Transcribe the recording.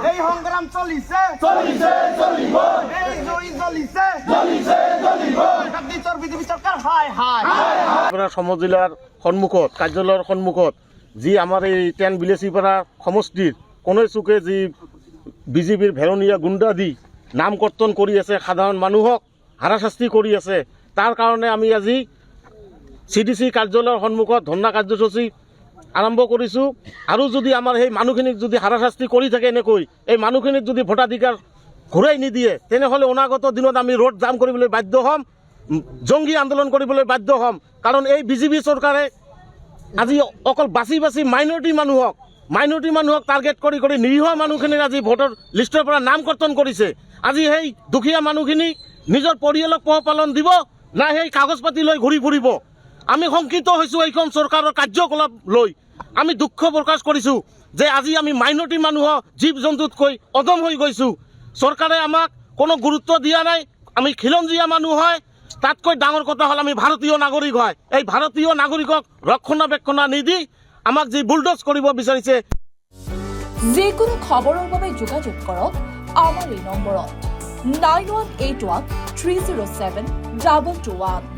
এই সংগ্ৰাম চলিছে সমজিলাৰ সন্মুখত কাৰ্যালয়ৰ সন্মুখত যি আমাৰ এই 10 বিলেচিপাৰা সমষ্টিৰ কোনে চুকে যি বিজেপিৰ ভেৰনীয়া গুণ্ডা দি নাম কৰ্তন কৰি আছে, সাধাৰণ মানুহক হাৰাশাস্তি কৰি আছে। তাৰ কাৰণে আমি আজি CDC কাৰ্যালয়ৰ সন্মুখত ধৰ্ণা কাৰ্যসূচী আৰম্ভ কৰিছোঁ। আৰু যদি আমাৰ সেই মানুহখিনিক যদি হাৰাশাস্তি কৰি থাকে এনেকৈ, এই মানুহখিনিক যদি ভোটাধিকাৰ ঘূৰাই নিদিয়ে, তেনেহ'লে অনাগত দিনত আমি ৰোড জাম কৰিবলৈ বাধ্য হ'ম, জংগী আন্দোলন কৰিবলৈ বাধ্য হ'ম। কাৰণ এই বিজেপি চৰকাৰে আজি অকল বাছি মাইনৰিটি মানুহক টাৰ্গেট কৰি নিৰীহ মানুহখিনিৰ আজি ভোটৰ লিষ্টৰ পৰা নাম কৰ্তন কৰিছে। আজি সেই দুখীয়া মানুহখিনিক নিজৰ পৰিয়ালক পোহপালন দিব না সেই কাগজ পাতি লৈ ঘূৰি ফুৰিব। আমি শংকিত হৈছোঁ এইখন চৰকাৰৰ কাৰ্যকলাপ লৈ। আমি দুখ প্ৰকাশ কৰিছোঁ যে আজি আমি মাইনৰিটি মানুহক জীৱ জন্তুতকৈ অদম হৈ গৈছোঁ। চৰকাৰে আমাক কোনো গুৰুত্ব দিয়া নাই। আমি খিলঞ্জীয়া মানুহ হয়, তাতকৈ ডাঙৰ কথা হ'ল আমি ভাৰতীয় নাগৰিক হয়। এই ভাৰতীয় নাগৰিকক ৰক্ষণাবেক্ষণা নিদি আমাক যি বুলডজ কৰিব বিচাৰিছে। যিকোনো খবৰৰ বাবে যোগাযোগ কৰক আমাৰ এই নম্বৰত 9181 307 221।